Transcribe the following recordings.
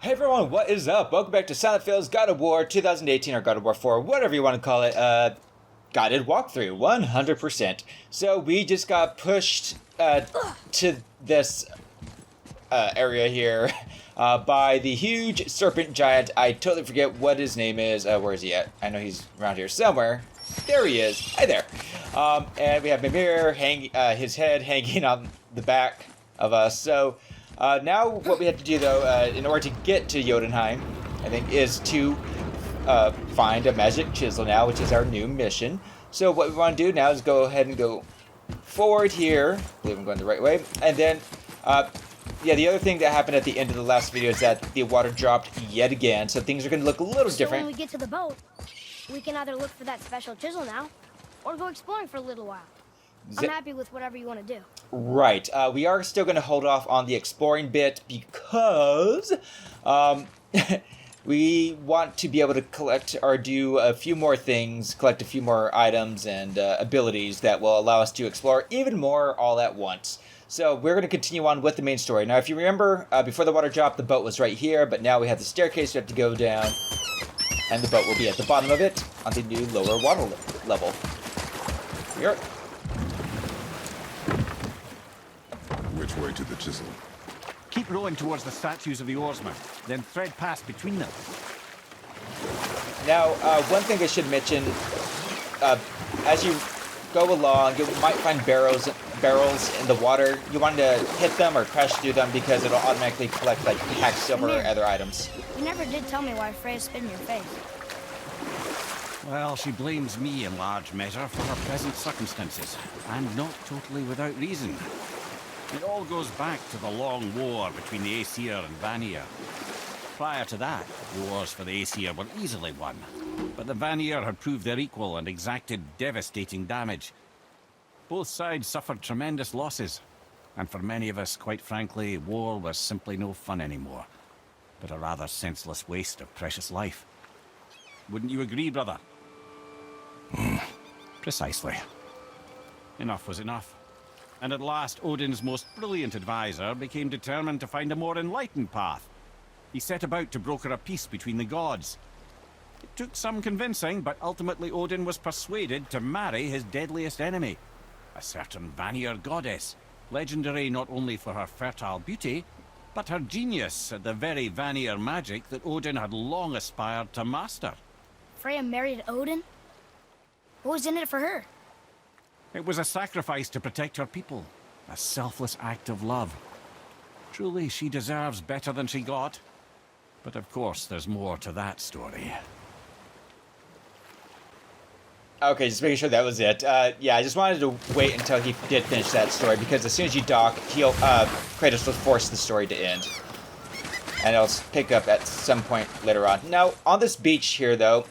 Hey everyone, what is up? Welcome back to Silent Phil's God of War 2018 or God of War 4, whatever you want to call it, guided walkthrough, 100%. So we just got pushed to this area here by the huge serpent giant. I totally forget what his name is. Where is he at? I know he's around here somewhere. There he is. Hi there. And we have Mimir, his head hanging on the back of us. So now what we have to do, though, in order to get to Jotunheim, I think, is to find a magic chisel now, which is our new mission. So what we want to do now is go ahead and go forward here. I believe I'm going the right way. And then, yeah, the other thing that happened at the end of the last video is that the water dropped yet again. So things are going to look a little different. So when we get to the boat, we can either look for that special chisel now, or go exploring for a little while. I'm happy with whatever you want to do. Right. We are still going to hold off on the exploring bit because we want to be able to collect or do a few more things, collect a few more items and abilities that will allow us to explore even more all at once. So we're going to continue on with the main story. Now, if you remember, before the water drop, the boat was right here, but now we have the staircase we have to go down, and the boat will be at the bottom of it on the new lower water level. Here. Which way to the chisel? Keep rowing towards the statues of the oarsmen, then thread past between them. Now, one thing I should mention, as you go along, you might find barrels in the water. You want to hit them or crash through them because it'll automatically collect like hack silver or other items. You never did tell me why Freya spit in your face. Well, she blames me in large measure for her present circumstances, and not totally without reason. It all goes back to the long war between the Aesir and Vanir. Prior to that, wars for the Aesir were easily won, but the Vanir had proved their equal and exacted devastating damage. Both sides suffered tremendous losses, and for many of us, quite frankly, war was simply no fun anymore, but a rather senseless waste of precious life. Wouldn't you agree, brother? Precisely. Enough was enough. And at last, Odin's most brilliant advisor became determined to find a more enlightened path. He set about to broker a peace between the gods. It took some convincing, but ultimately Odin was persuaded to marry his deadliest enemy, a certain Vanir goddess, legendary not only for her fertile beauty, but her genius at the very Vanir magic that Odin had long aspired to master. Freya married Odin? What was in it for her? It was a sacrifice to protect her people, a selfless act of love. Truly, she deserves better than she got. But of course, there's more to that story. Okay, just making sure that was it. Yeah, I just wanted to wait until he did finish that story, because as soon as you dock, Kratos will force the story to end. And it'll pick up at some point later on. Now, on this beach here, though,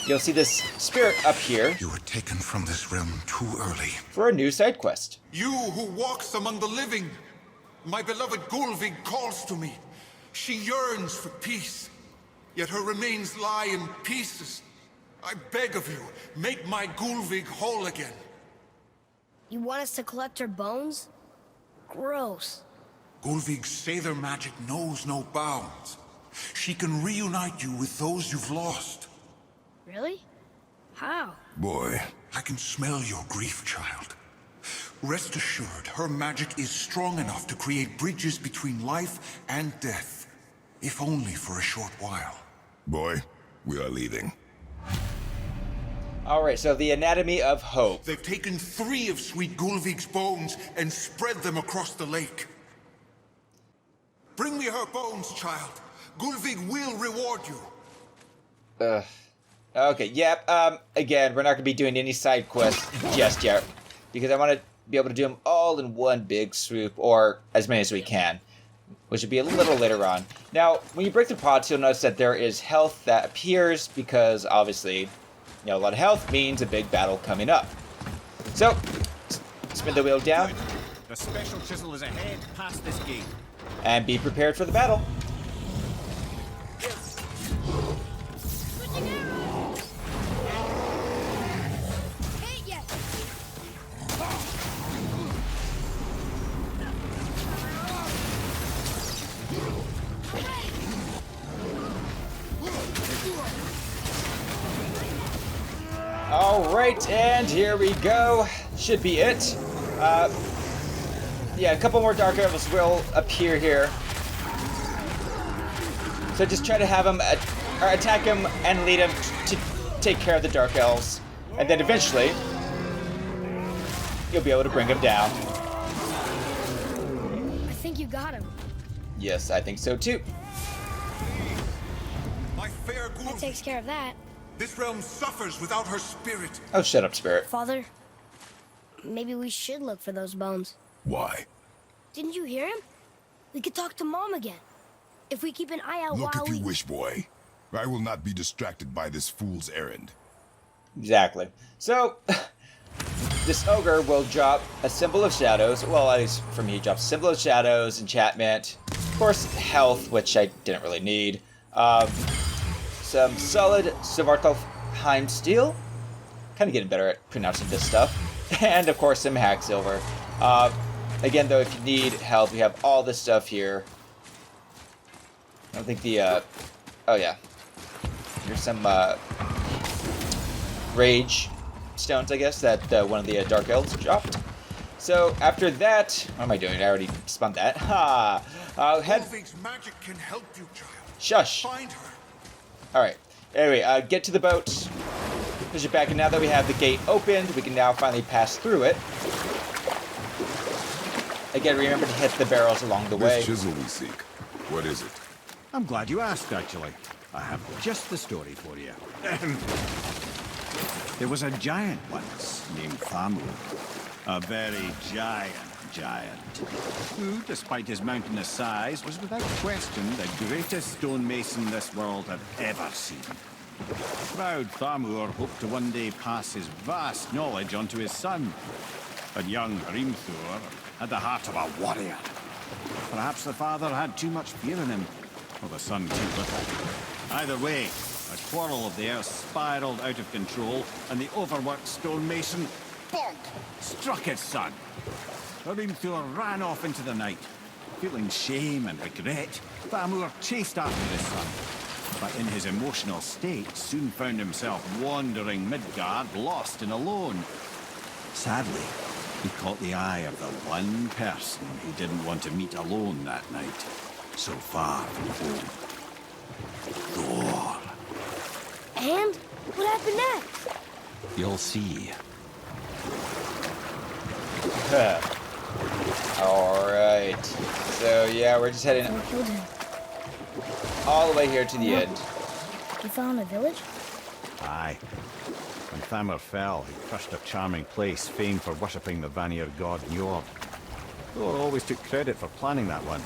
you'll see this spirit up here. You were taken from this realm too early. For a new side quest. You who walks among the living, my beloved Gulvig calls to me. She yearns for peace, yet her remains lie in pieces. I beg of you, make my Gulvig whole again. You want us to collect her bones? Gross. Gulvig's Sather magic knows no bounds. She can reunite you with those you've lost. Really? How? Boy. I can smell your grief, child. Rest assured, her magic is strong enough to create bridges between life and death, if only for a short while. Boy, we are leaving. Alright, so the Anatomy of Hope. They've taken 3 of Sweet Gulvig's bones and spread them across the lake. Bring me her bones, child. Gulvig will reward you. Okay, yep, again, we're not going to be doing any side quests just yet, because I want to be able to do them all in one big swoop, or as many as we can, which would be a little later on. Now, when you break the pots, you'll notice that there is health that appears, because obviously, you know, a lot of health means a big battle coming up. So, spin the wheel down. The special chisel is ahead past this gate. And be prepared for the battle. Alright, and here we go. Should be it. Yeah, a couple more Dark Elves will appear here. So just try to have them attack him and lead him to take care of the Dark Elves. And then eventually, you'll be able to bring him down. I think you got him. Yes, I think so too. My fair That Gulving, takes care of that. this realm suffers without her spirit. Oh, shut up, Spirit. Father, maybe we should look for those bones. Why? Didn't you hear him? We could talk to Mom again. If we keep an eye out Look while if you we... wish, boy. I will not be distracted by this fool's errand. Exactly. So, this ogre will drop a symbol of shadows. Well, at least for me, he drops a symbol of shadows, enchantment, of course, health, which I didn't really need. Some solid Svartalfheim steel. Kind of getting better at pronouncing this stuff. And, of course, some hack silver. Again, though, if you need health, we have all this stuff here. I don't think the, oh, yeah. Here's some, rage stones, I guess, that one of the Dark Elves dropped. So, after that... What am I doing? I already spun that. Ha! Head... Gulving's magic can help you, child. Shush. Find her. Alright. Anyway, get to the boat. Push it back, and now that we have the gate opened, we can now finally pass through it. Again, remember to hit the barrels along the way. This chisel we seek. What is it? I'm glad you asked, actually. I have just the story for you. There was a giant once named Thamur. A very giant, who, despite his mountainous size, was without question the greatest stonemason this world had ever seen. Proud Thamur hoped to one day pass his vast knowledge onto his son. But young Hrimthur had the heart of a warrior. Perhaps the father had too much fear in him, or the son too little. Either way, a quarrel of theirs spiraled out of control, and the overworked stonemason, bonk, struck his son. Hrimthur ran off into the night. Feeling shame and regret, Thamur chased after his son, but in his emotional state soon found himself wandering Midgard, lost and alone. Sadly, he caught the eye of the one person he didn't want to meet alone that night, so far from home. Thor. And? What happened next? You'll see. Alright. So, yeah, we're just heading Thor killed him. all the way here to the end. You found a village? Aye. When Thamur fell, he crushed a charming place famed for worshipping the Vanir god Njord. Thor always took credit for planning that one.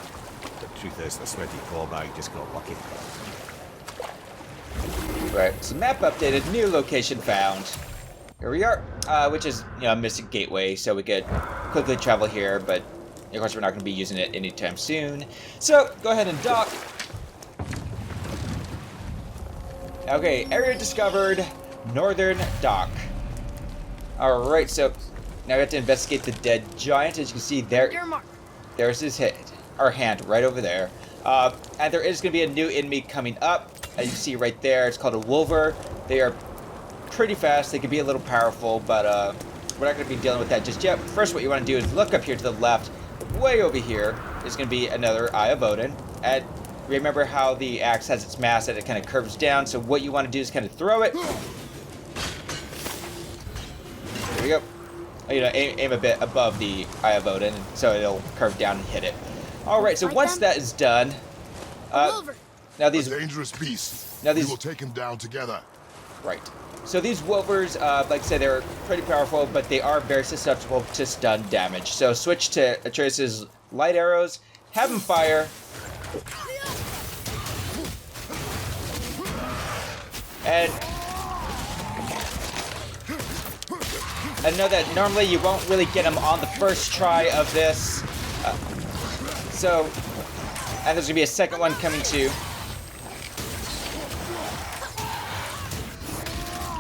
The truth is, the sweaty clawbag just got lucky. Right, so map updated, new location found. Here we are, which is, you know, a Mystic Gateway, so we could quickly travel here, but of course we're not going to be using it anytime soon. So, go ahead and dock. Okay, area discovered, Northern Dock. Alright, so now we have to investigate the dead giant. As you can see, Your mark. there's his head, or hand, right over there. And there is going to be a new enemy coming up. As you can see right there, it's called a Wulver. They are pretty fast. They can be a little powerful, but we're not going to be dealing with that just yet. First, what you want to do is look up here to the left. Way over here is going to be another Eye of Odin. And remember how the axe has its mass that it kind of curves down. So what you want to do is kind of throw it. There we go. You know, aim a bit above the Eye of Odin, so it'll curve down and hit it. All right. So Like once them? that is done, Wulver. now these A dangerous beast. Now these- We will take him down together. right. So these Wulvers, like I said, they're pretty powerful, but they are very susceptible to stun damage. So switch to Atreus's light arrows, have them fire, and know that normally you won't really get them on the first try of this. And there's gonna be a second one coming too.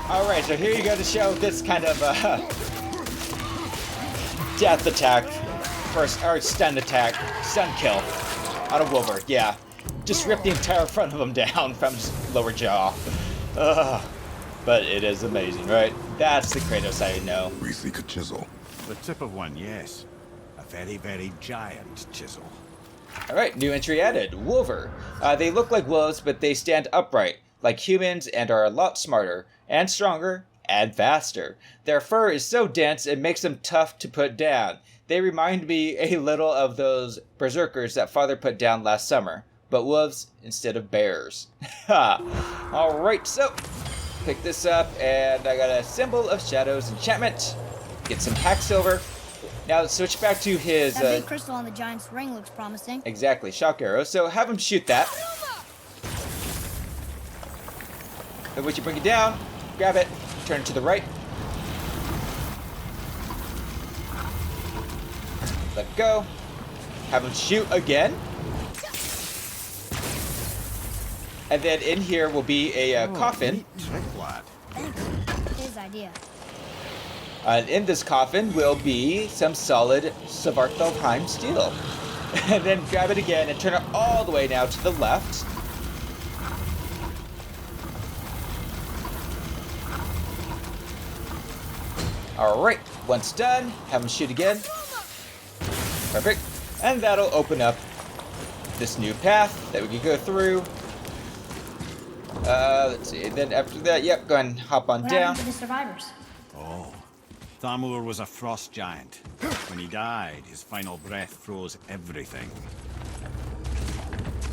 Alright, so here you go to show this kind of death attack. First, or stun attack. Stun kill. On a Wulver, yeah. Just rip the entire front of him down from his lower jaw. But it is amazing, right? That's the Kratos I know. We seek a chisel. The tip of one, yes. A very, very giant chisel. Alright, new entry added. Wulver. They look like wolves, but they stand upright, like humans, and are a lot smarter, and stronger, and faster. Their fur is so dense it makes them tough to put down. They remind me a little of those berserkers that Father put down last summer, but wolves instead of bears. Ha! Alright, so pick this up, and I got a Symbol of Shadows enchantment. Get some hack silver. Now let's switch back to his... That big crystal on the giant's ring looks promising. Exactly, shock arrow. So have him shoot that. Then once you bring it down, grab it, turn it to the right. Let go. Have him shoot again. And then in here will be a coffin. Neat trick, lad. Thanks. His idea. And in this coffin will be some solid Svartalfheim steel. And then grab it again and turn it all the way now to the left. Alright, once done, have him shoot again. Perfect. And that'll open up this new path that we can go through. Let's see. Then after that, yep, go ahead and hop on What down. happened to the survivors? Oh. Thamur was a frost giant. When he died, his final breath froze everything.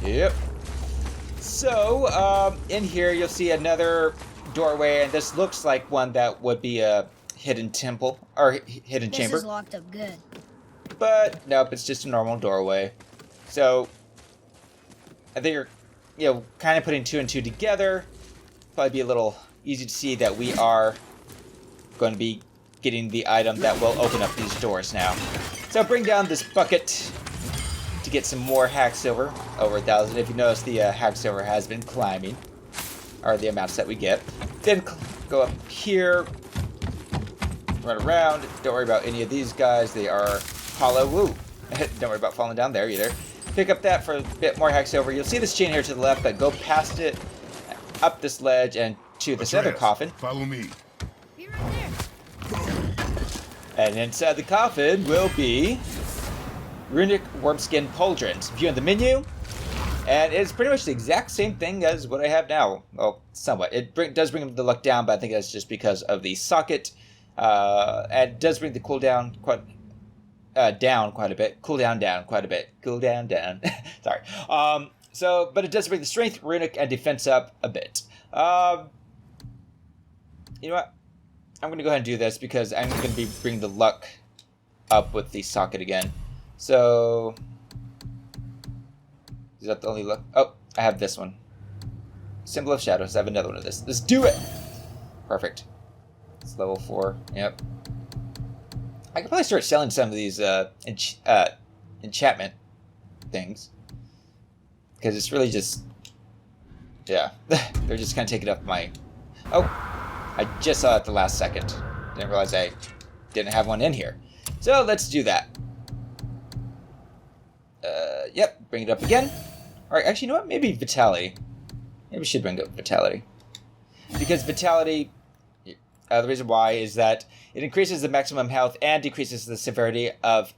Yep. So, in here you'll see another doorway, and this looks like one that would be a hidden temple, or hidden This chamber. is locked up good. But, nope, it's just a normal doorway. So, I think you're, kind of putting two and two together. Probably be a little easy to see that we are going to be getting the item that will open up these doors now. So bring down this bucket to get some more hack silver, over 1,000. If you notice, the hack silver has been climbing, or the amounts that we get. Then go up here, run around. Don't worry about any of these guys. They are hollow. Woo! Don't worry about falling down there either. Pick up that for a bit more hack silver. You'll see this chain here to the left, but go past it, up this ledge, and to this other Atreus, coffin. Follow me. Be right there. And inside the coffin will be Runic Wyrmskin Pauldrons. View in the menu, and it's pretty much the exact same thing as what I have now. Well, somewhat. It does bring the luck down, but I think that's just because of the socket. And it does bring the cooldown down quite a bit. Cooldown down quite a bit. Cooldown down. Sorry. But it does bring the strength, runic, and defense up a bit. You know what? I'm going to go ahead and do this because I'm going to be bringing the luck up with the socket again. So, is that the only luck? Oh, I have this one. Symbol of Shadows. I have another one of this. Let's do it! Perfect. It's level 4. Yep. I could probably start selling some of these enchantment things. Because it's really just... Yeah. They're just kind of taking up my... Oh! I just saw it at the last second. Didn't realize I didn't have one in here. So let's do that. Yep, bring it up again. Alright, actually, you know what? Maybe Vitality. Maybe we should bring up Vitality. Because Vitality, the reason why is that it increases the maximum health and decreases the severity of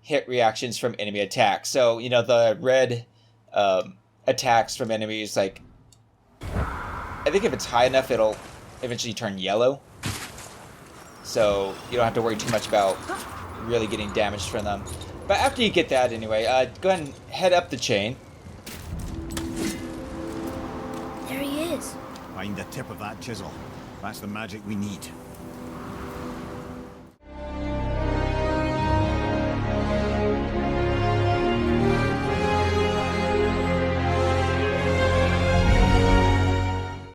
hit reactions from enemy attacks. So, you know, the red attacks from enemies, like, I think if it's high enough, it'll eventually turn yellow. So you don't have to worry too much about really getting damaged from them. But after you get that anyway, go ahead and head up the chain. There he is. Find the tip of that chisel. That's the magic we need.